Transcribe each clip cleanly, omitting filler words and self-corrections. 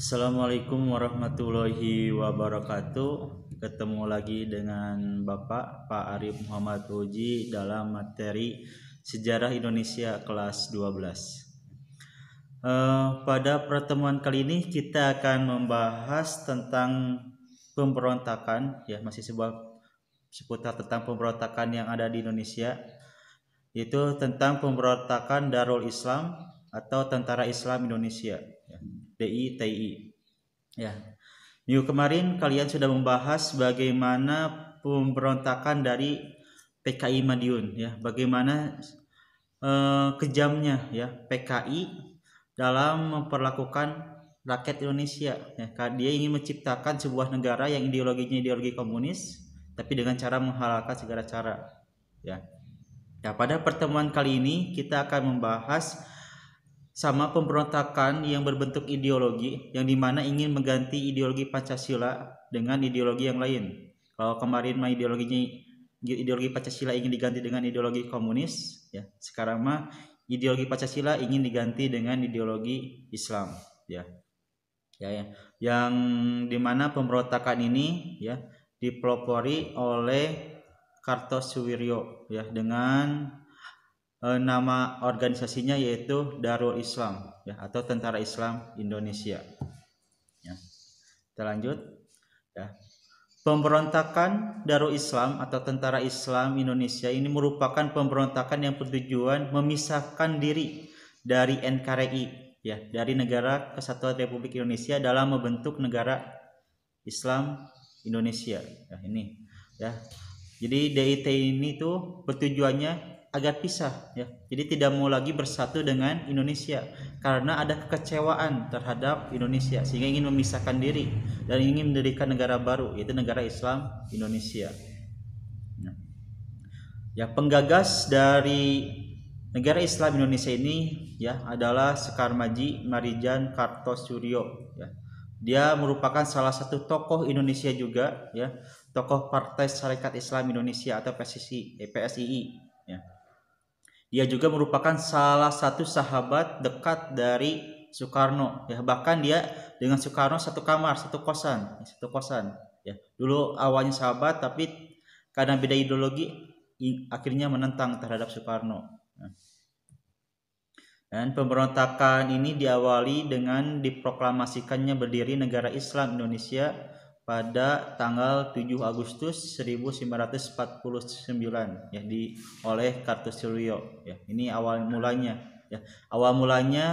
Assalamualaikum warahmatullahi wabarakatuh. Ketemu lagi dengan Bapak Pak Arif Muhammad Uji dalam materi Sejarah Indonesia kelas 12. Pada pertemuan kali ini kita akan membahas tentang pemberontakan, ya masih seputar tentang pemberontakan yang ada di Indonesia, yaitu tentang pemberontakan Darul Islam atau Tentara Islam Indonesia, ya, DITI. Ya, minggu kemarin kalian sudah membahas bagaimana pemberontakan dari PKI Madiun, ya, bagaimana kejamnya ya PKI dalam memperlakukan rakyat Indonesia. Ya, dia ingin menciptakan sebuah negara yang ideologinya ideologi komunis, tapi dengan cara menghalalkan segala cara. Ya. Nah, pada pertemuan kali ini kita akan membahas sama pemberontakan yang berbentuk ideologi, yang dimana ingin mengganti ideologi Pancasila dengan ideologi yang lain. Kalau kemarin mah ideologi Pancasila ingin diganti dengan ideologi komunis, ya sekarang mah ideologi Pancasila ingin diganti dengan ideologi Islam, ya. Yang dimana pemberontakan ini ya dipelopori oleh Kartosuwiryo, ya, dengan nama organisasinya yaitu Darul Islam, ya, atau Tentara Islam Indonesia. Ya. Kita lanjut. Ya. Pemberontakan Darul Islam atau Tentara Islam Indonesia ini merupakan pemberontakan yang bertujuan memisahkan diri dari NKRI, ya, dari Negara Kesatuan Republik Indonesia dalam membentuk Negara Islam Indonesia. Ya, ini, ya. Jadi DIT ini tuh bertujuannya agar pisah, ya. Jadi tidak mau lagi bersatu dengan Indonesia karena ada kekecewaan terhadap Indonesia sehingga ingin memisahkan diri dan ingin mendirikan negara baru yaitu Negara Islam Indonesia. Ya, penggagas dari Negara Islam Indonesia ini ya adalah Sekar Maji Marijan Kartosuryo, ya. Dia merupakan salah satu tokoh Indonesia juga, ya, tokoh Partai Sarekat Islam Indonesia atau PSII, ya. Dia juga merupakan salah satu sahabat dekat dari Soekarno, ya, bahkan dia dengan Soekarno satu kamar, satu kosan, ya. Dulu awalnya sahabat tapi karena beda ideologi akhirnya menentang terhadap Soekarno. Dan pemberontakan ini diawali dengan diproklamasikannya berdiri Negara Islam Indonesia pada tanggal 7 Agustus 1949, ya, oleh Kartosuryo, ya. Ini awal mulanya, ya. Awal mulanya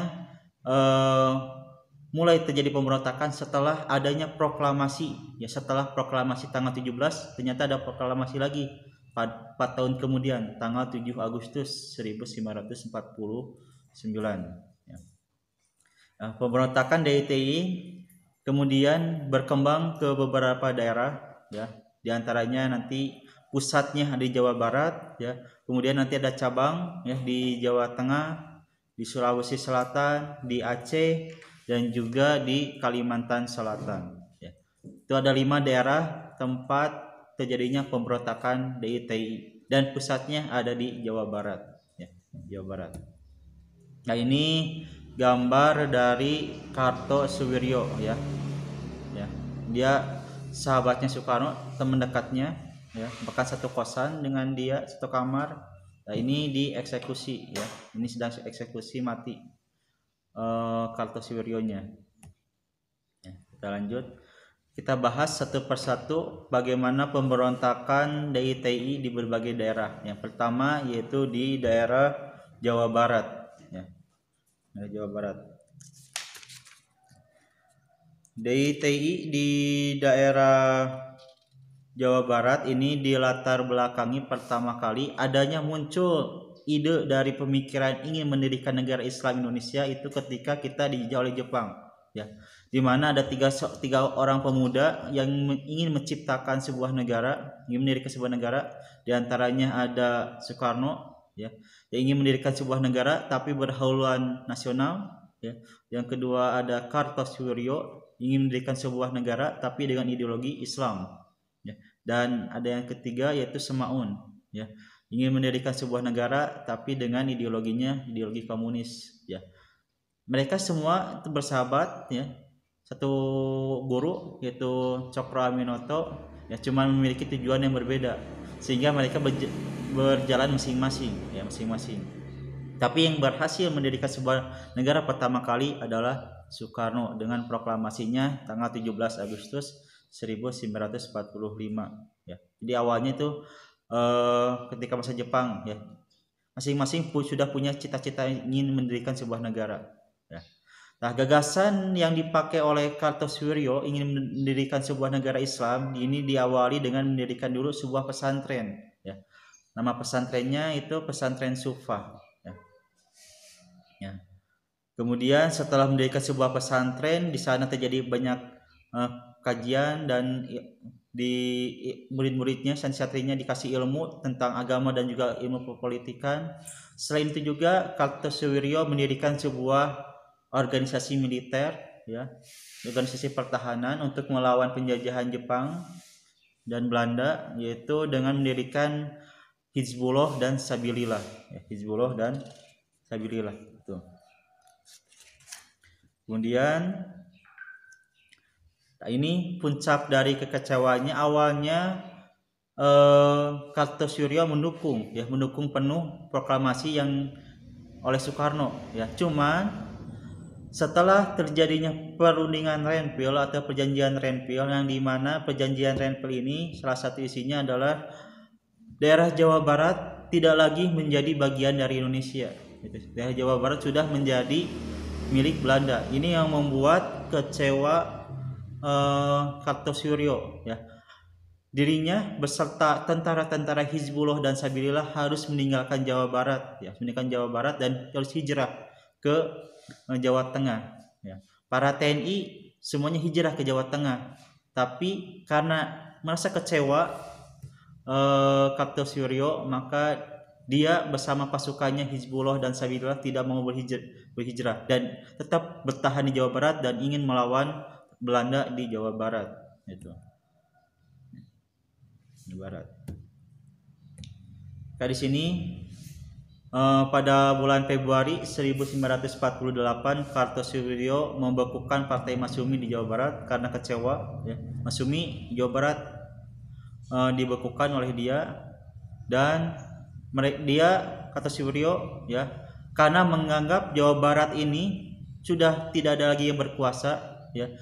mulai terjadi pemberontakan setelah adanya proklamasi, ya. Setelah proklamasi tanggal 17 ternyata ada proklamasi lagi 4 tahun kemudian tanggal 7 Agustus 1949. Ya. Nah, pemberontakan DITI kemudian berkembang ke beberapa daerah, ya. Di antaranya nanti pusatnya di Jawa Barat, ya. Kemudian nanti ada cabang, ya, di Jawa Tengah, di Sulawesi Selatan, di Aceh, dan juga di Kalimantan Selatan. Ya. Itu ada 5 daerah tempat terjadinya pemberontakan DITI dan pusatnya ada di Jawa Barat, ya, Jawa Barat. Nah, ini gambar dari Kartosuwiryo, ya. Ya. Dia sahabatnya Soekarno, teman dekatnya, ya, bahkan satu kosan dengan dia, satu kamar. Nah, ini dieksekusi, ya. Ini sedang eksekusi mati Kartosuwiryo-nya. Ya, kita lanjut. Kita bahas satu persatu bagaimana pemberontakan DITI di berbagai daerah. Yang pertama yaitu di daerah Jawa Barat, ya. Jawa Barat. DITI di daerah Jawa Barat ini dilatar belakangi pertama kali adanya muncul ide dari pemikiran ingin mendirikan negara Islam Indonesia itu ketika kita dijajah oleh Jepang, ya. Di mana ada tiga orang pemuda yang ingin menciptakan sebuah negara, ingin mendirikan sebuah negara. Di antaranya ada Soekarno, ya, yang ingin mendirikan sebuah negara tapi berhaluan nasional, ya. Yang kedua ada Kartosuwiryo, ingin mendirikan sebuah negara tapi dengan ideologi Islam, ya. Dan ada yang ketiga yaitu Semaun, ya, ingin mendirikan sebuah negara tapi dengan ideologinya ideologi komunis, ya. Mereka semua bersahabat, ya, satu guru yaitu Cokro Aminoto ya, cuma memiliki tujuan yang berbeda sehingga mereka berjalan masing-masing ya, masing-masing. Tapi yang berhasil mendirikan sebuah negara pertama kali adalah Soekarno dengan proklamasinya tanggal 17 Agustus 1945 ya. Jadi awalnya itu ketika masa Jepang ya, masing-masing sudah punya cita-cita ingin mendirikan sebuah negara ya. Nah, gagasan yang dipakai oleh Kartosuwiryo ingin mendirikan sebuah negara Islam ini diawali dengan mendirikan dulu sebuah pesantren ya. Nama pesantrennya itu Pesantren Sufah ya. Ya. Kemudian setelah mendirikan sebuah pesantren, di sana terjadi banyak kajian dan di murid-muridnya, santrinya dikasih ilmu tentang agama dan juga ilmu perpolitikan. Selain itu juga Kartosuwiryo mendirikan sebuah organisasi militer ya, organisasi pertahanan untuk melawan penjajahan Jepang dan Belanda, yaitu dengan mendirikan Hizbullah dan Sabilillah ya, Hizbullah dan Sabilillah itu. Kemudian nah ini puncak dari kekecewaannya. Awalnya Kartosuwiryo mendukung penuh proklamasi yang oleh Soekarno ya. Cuman setelah terjadinya perundingan Renville atau perjanjian Renville, yang dimana perjanjian Renville ini salah satu isinya adalah daerah Jawa Barat tidak lagi menjadi bagian dari Indonesia. Daerah Jawa Barat sudah menjadi milik Belanda. Ini yang membuat kecewa Kartosuwiryo ya. Dirinya beserta tentara-tentara Hizbullah dan Sabilillah harus meninggalkan Jawa Barat ya, dan harus hijrah ke Jawa Tengah ya. Para TNI semuanya hijrah ke Jawa Tengah, tapi karena merasa kecewa Kartosuwiryo, maka dia bersama pasukannya Hizbullah dan Sabilillah tidak mau berhijrah dan tetap bertahan di Jawa Barat dan ingin melawan Belanda di Jawa Barat itu. Barat. Nah, di sini pada bulan Februari 1948 Kartosuwiryo membekukan Partai Masyumi di Jawa Barat karena kecewa ya. Masyumi Jawa Barat dibekukan oleh dia, dan Kartosuwiryo ya, karena menganggap Jawa Barat ini sudah tidak ada lagi yang berkuasa ya.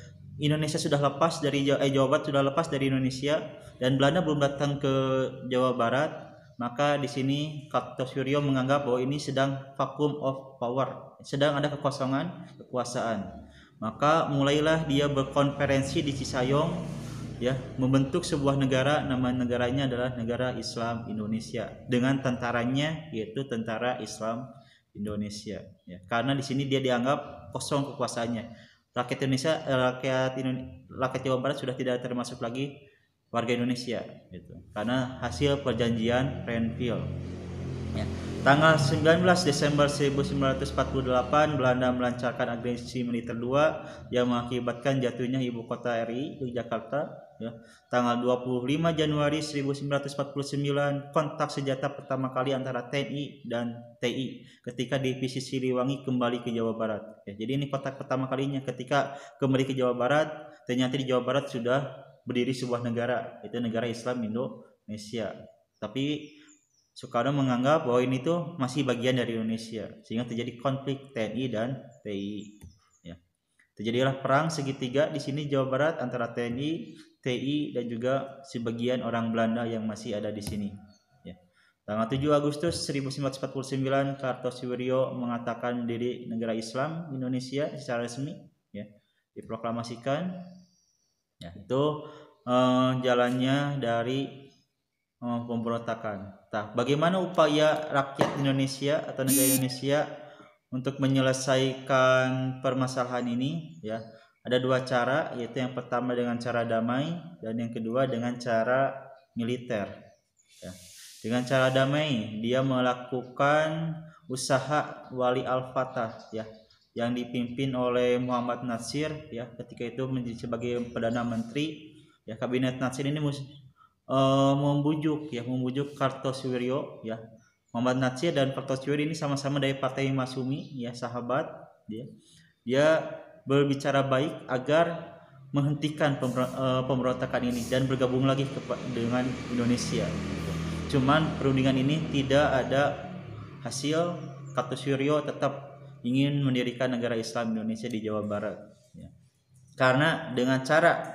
Indonesia sudah lepas dari Jawa Barat sudah lepas dari Indonesia dan Belanda belum datang ke Jawa Barat, maka di sini Kartosuwiryo menganggap bahwa ini sedang vacuum of power, sedang ada kekosongan kekuasaan. Maka mulailah dia berkonferensi di Cisayong ya, membentuk sebuah negara, nama negaranya adalah Negara Islam Indonesia dengan tentaranya yaitu Tentara Islam Indonesia ya. Karena di sini dia dianggap kosong kekuasaannya. Rakyat Jawa Barat sudah tidak termasuk lagi warga Indonesia gitu. Karena hasil perjanjian Renville. Ya. Tanggal 19 Desember 1948 Belanda melancarkan agresi militer 2 yang mengakibatkan jatuhnya ibu kota RI Yogyakarta ya. Tanggal 25 Januari 1949 kontak senjata pertama kali antara TNI dan TI ketika divisi Siliwangi kembali ke Jawa Barat ya. Jadi ini kontak pertama kalinya ketika kembali ke Jawa Barat. Ternyata di Jawa Barat sudah berdiri sebuah negara, itu negara Islam Indonesia. Tapi Soekarno menganggap bahwa ini tuh masih bagian dari Indonesia, sehingga terjadi konflik TNI dan TI. Ya. Terjadilah perang segitiga di sini Jawa Barat antara TNI, TI dan juga sebagian orang Belanda yang masih ada di sini. Ya. Tanggal 7 Agustus 1949 Kartosuwiryo mengatakan diri negara Islam Indonesia secara resmi, ya, diproklamasikan. Ya, itu jalannya dari pemberontakan. Nah, bagaimana upaya rakyat Indonesia atau negara Indonesia untuk menyelesaikan permasalahan ini? Ya, ada dua cara, yaitu yang pertama dengan cara damai dan yang kedua dengan cara militer. Ya. Dengan cara damai, dia melakukan usaha Wali Al-Fatah, ya, yang dipimpin oleh Muhammad Natsir ya, ketika itu menjadi sebagai perdana menteri ya. Kabinet Natsir ini membujuk Kartosuwiryo ya. Muhammad Natsir dan Kartosuwiryo ini sama-sama dari Partai Masyumi ya, sahabat dia berbicara baik agar menghentikan pemberontakan ini dan bergabung lagi dengan Indonesia. Cuman perundingan ini tidak ada hasil. Kartosuryo tetap ingin mendirikan negara Islam Indonesia di Jawa Barat. Karena dengan cara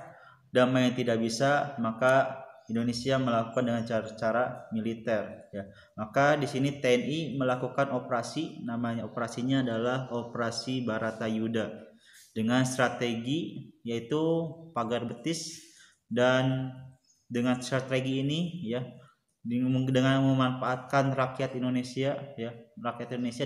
damai yang tidak bisa, maka Indonesia melakukan dengan cara militer. Maka di sini TNI melakukan operasi, namanya operasinya adalah Operasi Baratayuda, dengan strategi yaitu pagar betis, dan dengan strategi ini dengan memanfaatkan rakyat Indonesia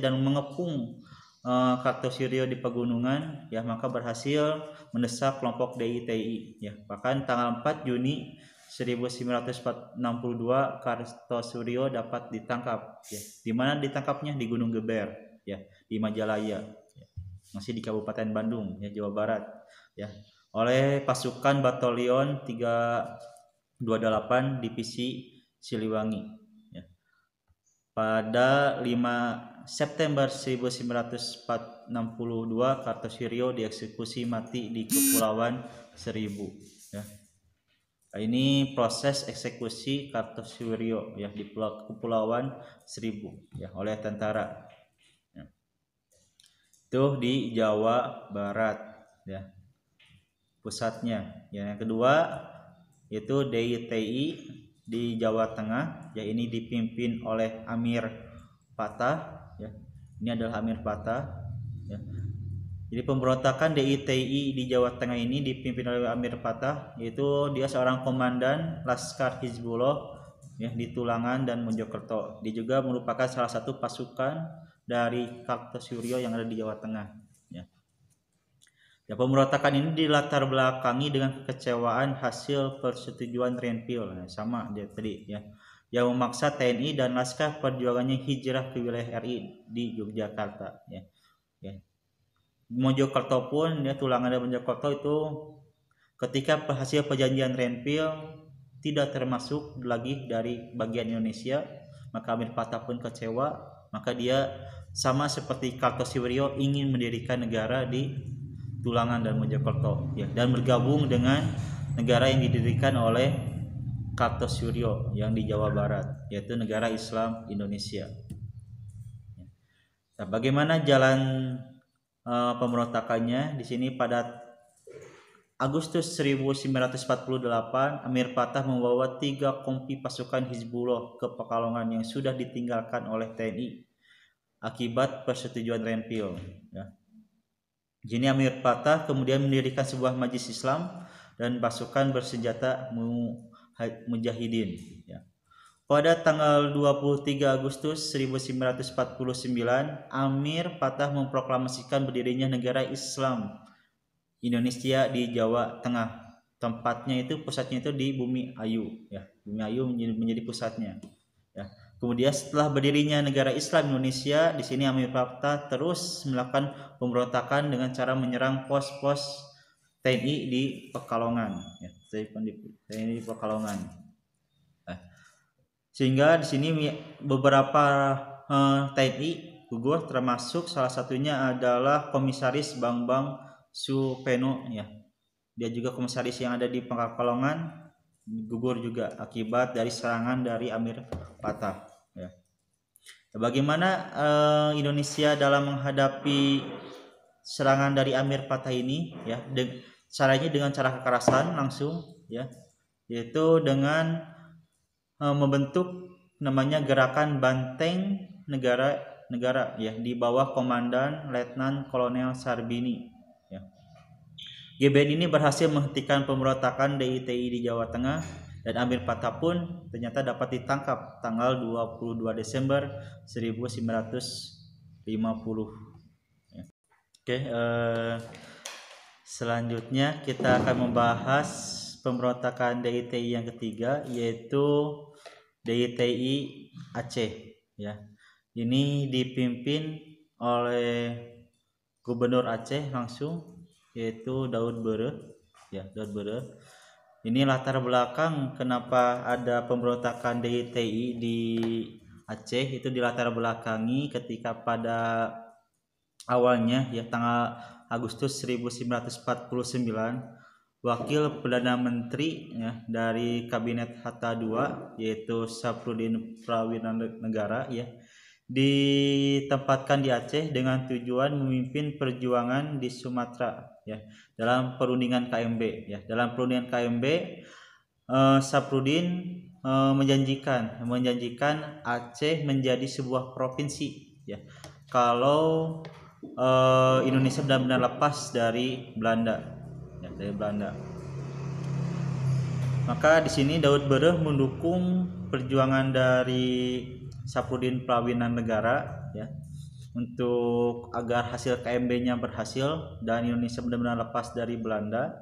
dan mengepung Kartosuryo di pegunungan, maka berhasil mendesak kelompok DITI. Bahkan tanggal 4 Juni 1962 Kartosuryo dapat ditangkap. Di mana ditangkapnya? Di Gunung Geber, di Majalaya, masih di Kabupaten Bandung, Jawa Barat, oleh pasukan Batalion 328 Divisi Siliwangi. Pada 5 September 1962 Kartosuryo dieksekusi mati di Kepulauan Seribu. Ini proses eksekusi Kartosuryo di Kepulauan Seribu oleh tentara. Itu di Jawa Barat pusatnya. Yang kedua yaitu DITI di Jawa Tengah, ini dipimpin oleh Amir Patah. Ini adalah Amir Patah. Jadi pemberontakan DITI di Jawa Tengah ini dipimpin oleh Amir Patah, yaitu dia seorang komandan Laskar Hizbullah di Tulangan dan Mojokerto. Dia juga merupakan salah satu pasukan dari Kartosuryo yang ada di Jawa Tengah. Pemberontakan ini dilatar belakangi dengan kekecewaan hasil persetujuan Renville, sama dia tadi yang memaksa TNI dan Laskar Perjuangannya hijrah ke wilayah RI di Yogyakarta. Mojokerto pun Tulangan dan Mojokerto itu ketika hasil perjanjian Renville tidak termasuk lagi dari bagian Indonesia, maka Amir Patah pun kecewa, maka dia sama seperti Kartosuryo ingin mendirikan negara di Tulangan dan Mojokerto dan bergabung dengan negara yang didirikan oleh Kartosuryo yang di Jawa Barat, yaitu negara Islam Indonesia. Nah, bagaimana jalan pemberontakannya? Di sini pada Agustus 1948 Amir Patah membawa 3 kompi pasukan Hizbullah ke Pekalongan yang sudah ditinggalkan oleh TNI akibat persetujuan Renville. Jadi Amir Patah kemudian mendirikan sebuah majelis Islam dan pasukan bersenjata Mujahidin. Pada tanggal 23 Agustus 1949 Amir Patah memproklamasikan berdirinya negara Islam Indonesia di Jawa Tengah. Pusatnya itu di Bumi Ayu. Bumi Ayu menjadi pusatnya. Kemudian setelah berdirinya negara Islam Indonesia, di sini Amir Patah terus melakukan pemberontakan dengan cara menyerang pos-pos TNI di Pekalongan, TNI di Pekalongan. Sehingga di sini beberapa TNI gugur, termasuk salah satunya adalah Komisaris Bambang Supeno. Dia juga komisaris yang ada di Pekalongan, gugur juga akibat dari serangan dari Amir Patah. Bagaimana Indonesia dalam menghadapi serangan dari Amir Patah ini? Caranya dengan cara kekerasan langsung, yaitu dengan membentuk namanya Gerakan Banteng Negara di bawah Komandan Letnan Kolonel Sarbini. GBN ini berhasil menghentikan pemberontakan DITI di Jawa Tengah. Dan Amir Patah pun ternyata dapat ditangkap tanggal 22 Desember 1950. Selanjutnya kita akan membahas pemberontakan DITI yang ketiga, yaitu DITI Aceh. Ini dipimpin oleh Gubernur Aceh langsung, yaitu Daud Bere. Ini latar belakang kenapa ada pemberontakan DITI di Aceh, itu dilatar belakangi ketika pada awalnya ya tanggal Agustus 1949 Wakil Perdana Menteri ya, dari Kabinet Hatta II yaitu Sapruddin Prawinanegara ya ditempatkan di Aceh dengan tujuan memimpin perjuangan di Sumatera ya dalam perundingan KMB ya. Dalam perundingan KMB Sapruddin menjanjikan Aceh menjadi sebuah provinsi ya. Kalau Indonesia benar-benar lepas dari Belanda. Dari Belanda. Maka di sini Daud Bereh mendukung perjuangan dari Sapruddin Prawinanegara ya untuk agar hasil KMB-nya berhasil dan Indonesia benar-benar lepas dari Belanda.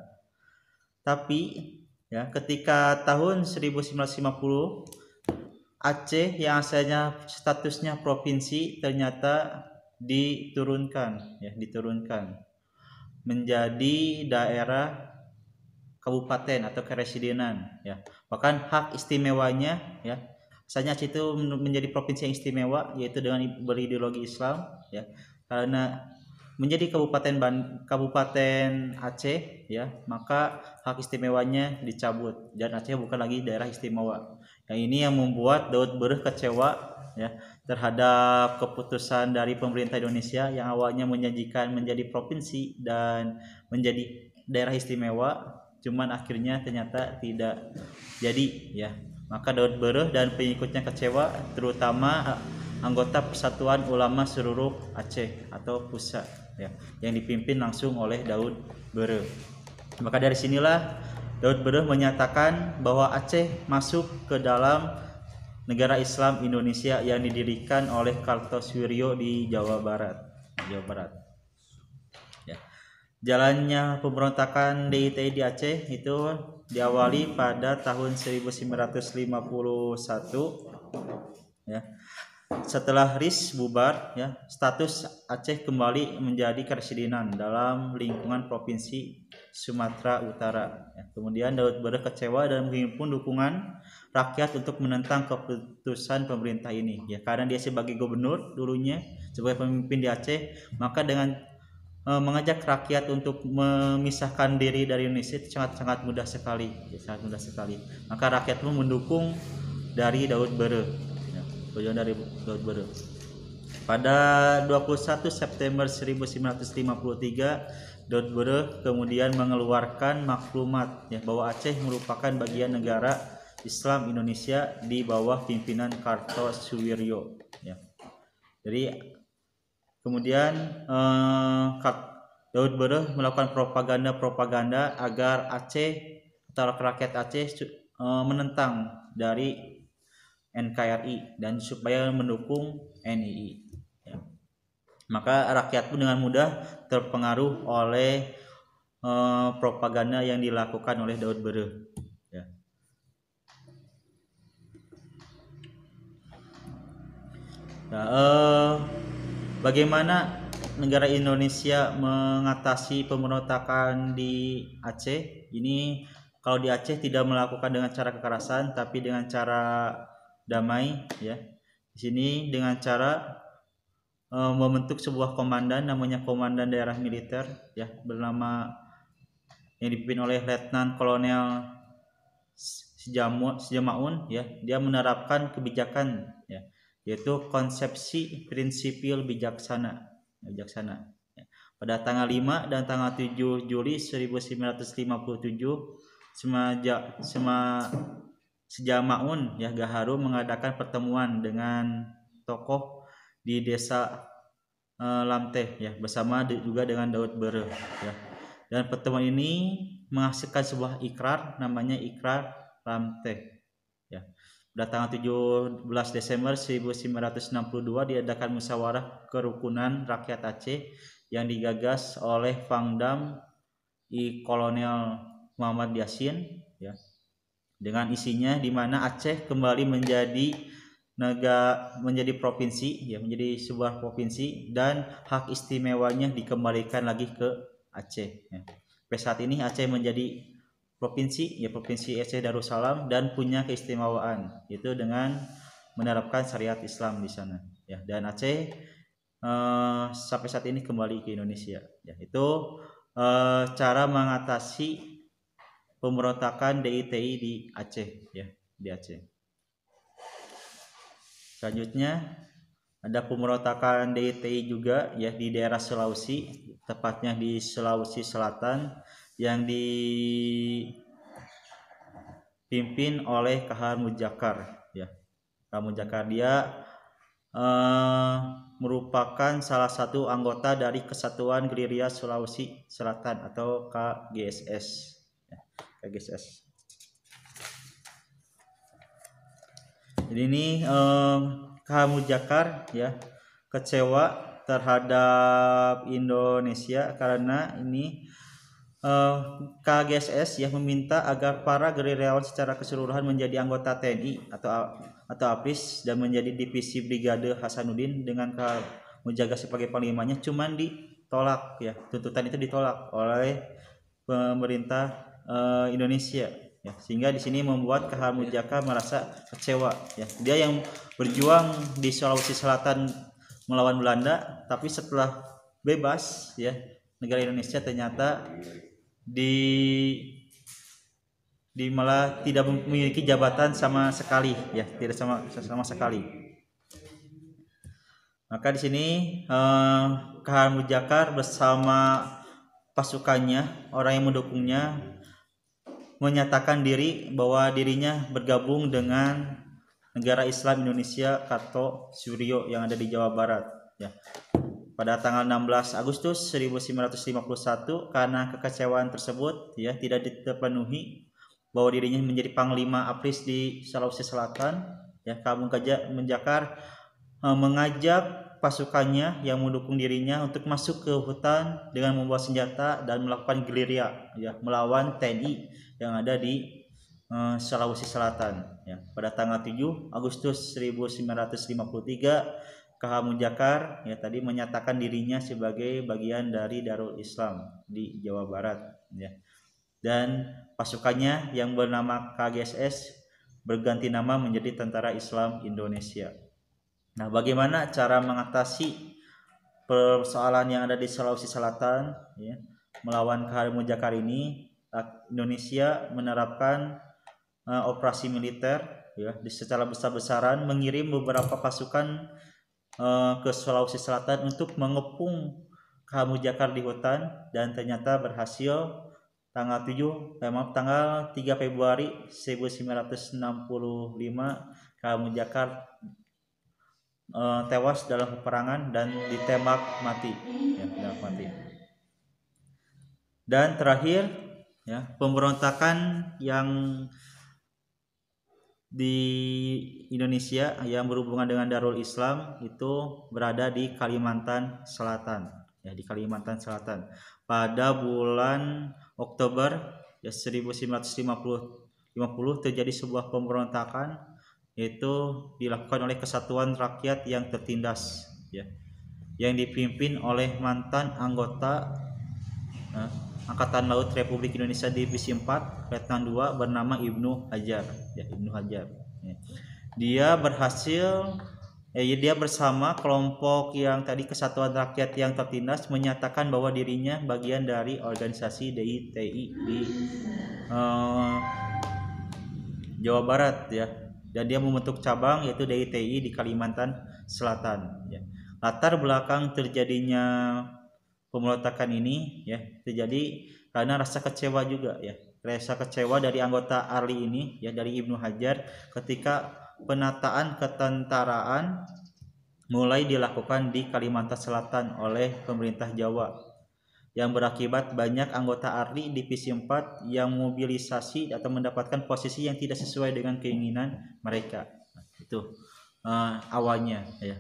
Tapi ya ketika tahun 1950 Aceh yang asalnya statusnya provinsi ternyata diturunkan menjadi daerah kabupaten atau keresidenan ya. Bahkan hak istimewanya ya asalnya Aceh itu menjadi provinsi yang istimewa yaitu dengan berideologi Islam ya. Karena menjadi kabupaten Aceh ya, maka hak istimewanya dicabut dan Aceh bukan lagi daerah istimewa. Yang ini yang membuat Daud Bereh kecewa ya terhadap keputusan dari pemerintah Indonesia yang awalnya menjanjikan menjadi provinsi dan menjadi daerah istimewa, cuman akhirnya ternyata tidak jadi ya. Maka Daud Bereh dan pengikutnya kecewa, terutama anggota Persatuan Ulama Seluruh Aceh atau PUSA ya, yang dipimpin langsung oleh Daud Bereh. Maka dari sinilah Daud Bereh menyatakan bahwa Aceh masuk ke dalam negara Islam Indonesia yang didirikan oleh Kartosuwiryo di Jawa Barat. Ya. Jalannya pemberontakan DITI di Aceh itu diawali pada tahun 1951 ya. Setelah RIS bubar ya, status Aceh kembali menjadi keresidenan dalam lingkungan Provinsi Sumatera Utara ya. Kemudian Daud Bereh kecewa dan menghimpun dukungan rakyat untuk menentang keputusan pemerintah ini ya, karena dia sebagai gubernur dulunya sebagai pemimpin di Aceh, maka dengan mengajak rakyat untuk memisahkan diri dari Indonesia itu sangat mudah sekali ya, sangat mudah sekali. Maka rakyat pun mendukung dari Daud Bereh ya, dari Daud Bereh. Pada 21 September 1953 Daud Bereh kemudian mengeluarkan maklumat ya, bahwa Aceh merupakan bagian negara Islam Indonesia di bawah pimpinan Kartosuwiryo ya. Jadi kemudian Daud Bereh melakukan propaganda agar Aceh atau rakyat Aceh menentang dari NKRI dan supaya mendukung NII ya. Maka rakyat pun dengan mudah terpengaruh oleh propaganda yang dilakukan oleh Daud Bereh ya. Nah, bagaimana negara Indonesia mengatasi pemberontakan di Aceh? Ini kalau di Aceh tidak melakukan dengan cara kekerasan, tapi dengan cara damai, ya. Di sini dengan cara membentuk sebuah komandan, namanya Komandan Daerah Militer, ya, bernama yang dipimpin oleh Letnan Kolonel Sejamaun, ya. Dia menerapkan kebijakan, ya, yaitu konsepsi prinsipil bijaksana. Ya. Pada tanggal 5 dan tanggal 7 Juli 1957 Sejamaun ya Gaharu mengadakan pertemuan dengan tokoh di desa Lamteh ya bersama juga dengan Daud Bereh ya. Dan pertemuan ini menghasilkan sebuah ikrar namanya Ikrar Lamteh ya. Pada tanggal 17 Desember 1962 diadakan musyawarah kerukunan rakyat Aceh yang digagas oleh Pangdam I Kolonel Muhammad Yasin ya. Dengan isinya di mana Aceh kembali menjadi provinsi ya, menjadi sebuah provinsi dan hak istimewanya dikembalikan lagi ke Aceh ya. Sampai saat ini Aceh menjadi provinsi Aceh Darussalam dan punya keistimewaan yaitu dengan menerapkan syariat Islam di sana ya. Dan Aceh sampai saat ini kembali ke Indonesia. Ya, itu cara mengatasi pemberontakan DITI di Aceh, ya, di Aceh. Selanjutnya ada pemberontakan DITI juga ya di daerah Sulawesi, tepatnya di Sulawesi Selatan yang dipimpin oleh Kahar Mujakar ya. Kahar Mujakar dia merupakan salah satu anggota dari Kesatuan Gerilya Sulawesi Selatan atau KGSS ya, KGSS. Jadi ini Kahar Mujakar ya kecewa terhadap Indonesia karena ini KGSS ya meminta agar para gerilyawan secara keseluruhan menjadi anggota TNI atau APRIS dan menjadi divisi Brigade Hasanuddin dengan Kahar Mujakar sebagai panglimanya, cuman ditolak ya, tuntutan itu ditolak oleh pemerintah Indonesia ya, sehingga di sini membuat Kahar Mujakar merasa kecewa ya. Dia yang berjuang di Sulawesi Selatan melawan Belanda, tapi setelah bebas ya negara Indonesia ternyata di malah tidak memiliki jabatan sama sekali ya, tidak sama sekali. Maka di sini Kahar Mujakar bersama pasukannya, orang yang mendukungnya, menyatakan diri bahwa dirinya bergabung dengan negara Islam Indonesia Karto Suryo yang ada di Jawa Barat ya. Pada tanggal 16 Agustus 1951 karena kekecewaan tersebut ya tidak dipenuhi bahwa dirinya menjadi panglima APRIS di Sulawesi Selatan ya, Kahar Mujakar mengajak pasukannya yang mendukung dirinya untuk masuk ke hutan dengan membawa senjata dan melakukan gerilya ya melawan TNI yang ada di Sulawesi Selatan ya. Pada tanggal 7 Agustus 1953 Kahar Mujakar ya tadi menyatakan dirinya sebagai bagian dari Darul Islam di Jawa Barat ya. Dan pasukannya yang bernama KGSS berganti nama menjadi Tentara Islam Indonesia. Nah, bagaimana cara mengatasi persoalan yang ada di Sulawesi Selatan ya, melawan Kahar Mujakar ini? Indonesia menerapkan operasi militer ya secara besar-besaran, mengirim beberapa pasukan ke Sulawesi Selatan untuk mengepung Kahar Mujakar di hutan, dan ternyata berhasil. Tanggal 3 Februari 1965 Kahar Mujakar tewas dalam peperangan dan ditembak mati ya, Dan terakhir ya, pemberontakan yang di Indonesia yang berhubungan dengan Darul Islam itu berada di Kalimantan Selatan ya, di Kalimantan Selatan pada bulan Oktober ya 1950 terjadi sebuah pemberontakan, yaitu dilakukan oleh Kesatuan Rakyat yang tertindas ya, yang dipimpin oleh mantan anggota Angkatan Laut Republik Indonesia Divisi 4 Letnan 2 bernama Ibnu Hajar ya, Ibnu Hajar ya. Dia bersama kelompok yang tadi Kesatuan Rakyat yang tertindas menyatakan bahwa dirinya bagian dari organisasi DITI di Jawa Barat ya, dan dia membentuk cabang yaitu DITI di Kalimantan Selatan ya. Latar belakang terjadinya pemberontakan ini ya terjadi karena rasa kecewa juga ya, rasa kecewa dari anggota ARLI ini ya, dari Ibnu Hajar, ketika penataan ketentaraan mulai dilakukan di Kalimantan Selatan oleh pemerintah Jawa, yang berakibat banyak anggota ARLI Divisi 4 yang mobilisasi atau mendapatkan posisi yang tidak sesuai dengan keinginan mereka. Itu awalnya ya.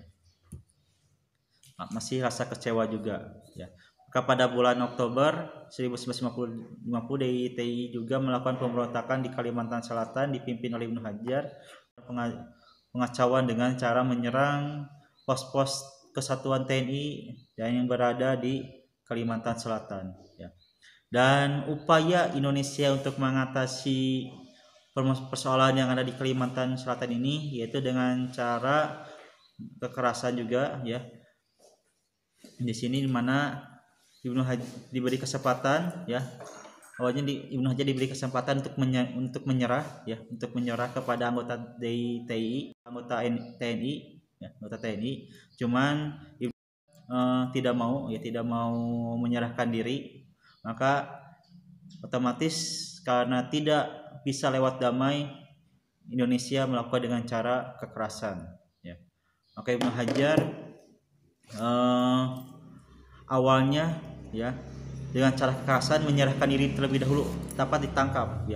Masih rasa kecewa juga ya. Pada bulan Oktober 1950 DITI juga melakukan pemberontakan di Kalimantan Selatan dipimpin oleh Ibnu Hajar, pengacauan dengan cara menyerang pos-pos kesatuan TNI yang berada di Kalimantan Selatan ya. Dan upaya Indonesia untuk mengatasi persoalan yang ada di Kalimantan Selatan ini yaitu dengan cara kekerasan juga ya, Di sini dimana Ibnu Hajar diberi kesempatan ya, awalnya Ibnu Hajar diberi kesempatan untuk menyerah ya, untuk menyerah kepada anggota TNI, anggota TNI, cuman tidak mau menyerahkan diri, maka otomatis karena tidak bisa lewat damai, Indonesia melakukan dengan cara kekerasan ya. Maka Ibnu Hajar awalnya ya dengan cara kekerasan menyerahkan diri terlebih dahulu, dapat ditangkap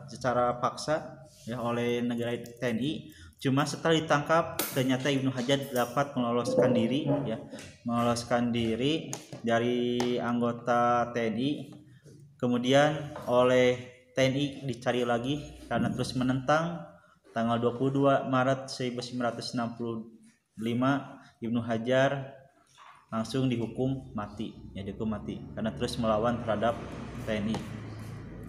secara paksa ya oleh negara TNI. Cuma setelah ditangkap ternyata Ibnu Hajar dapat meloloskan diri dari anggota TNI. Kemudian oleh TNI dicari lagi karena terus menentang. Tanggal 22 Maret 1965 Ibnu Hajar langsung dihukum mati karena terus melawan terhadap TNI.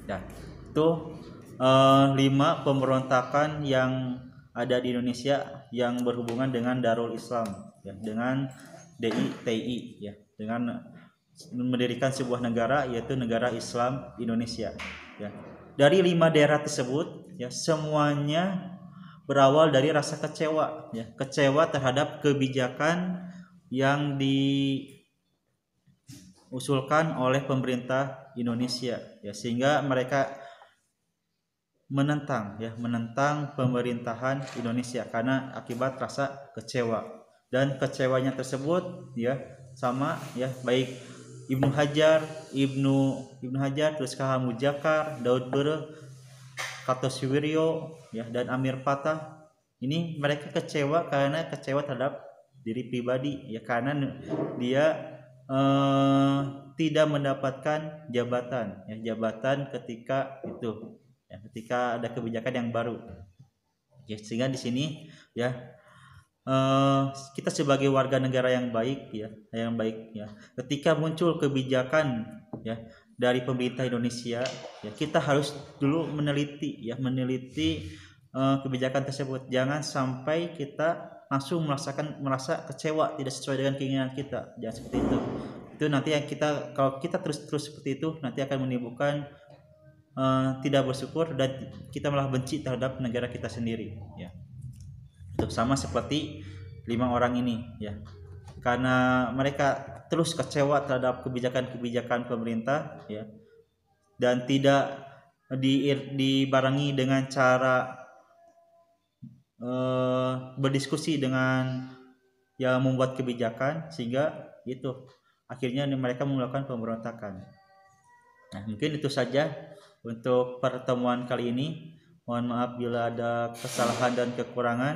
Ya, itu 5 pemberontakan yang ada di Indonesia yang berhubungan dengan Darul Islam ya, dengan DITI ya, dengan mendirikan sebuah negara yaitu Negara Islam Indonesia ya. Dari 5 daerah tersebut ya, semuanya berawal dari rasa kecewa ya, kecewa terhadap kebijakan yang diusulkan oleh pemerintah Indonesia ya, sehingga mereka menentang pemerintahan Indonesia karena akibat rasa kecewa. Dan kecewanya tersebut ya sama ya, baik Ibnu Hajar, terus K.H. Muzakar, Daud Bere, Kartosuwiryo ya, dan Amir Patah. Ini mereka kecewa terhadap diri pribadi ya, karena dia tidak mendapatkan jabatan ketika itu ya, ketika ada kebijakan yang baru ya. Sehingga di sini ya kita sebagai warga negara yang baik ya, ketika muncul kebijakan ya dari pemerintah Indonesia ya, kita harus dulu meneliti kebijakan tersebut. Jangan sampai kita langsung merasa kecewa, tidak sesuai dengan keinginan kita. Jangan seperti itu. Itu nanti yang kalau kita terus seperti itu nanti akan menimbulkan tidak bersyukur dan kita malah benci terhadap negara kita sendiri ya. Itu sama seperti 5 orang ini ya, karena mereka terus kecewa terhadap kebijakan pemerintah ya, dan tidak dibarengi dengan cara berdiskusi dengan yang membuat kebijakan, sehingga itu akhirnya mereka melakukan pemberontakan. Nah, mungkin itu saja untuk pertemuan kali ini. Mohon maaf bila ada kesalahan dan kekurangan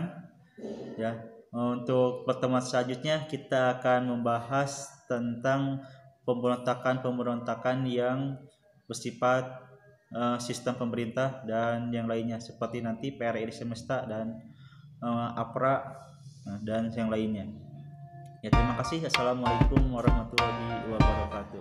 ya. Untuk pertemuan selanjutnya kita akan membahas tentang pemberontakan yang bersifat sistem pemerintah dan yang lainnya, seperti nanti PRRI Semesta dan APRA dan yang lainnya. Ya, terima kasih. Assalamualaikum warahmatullahi wabarakatuh.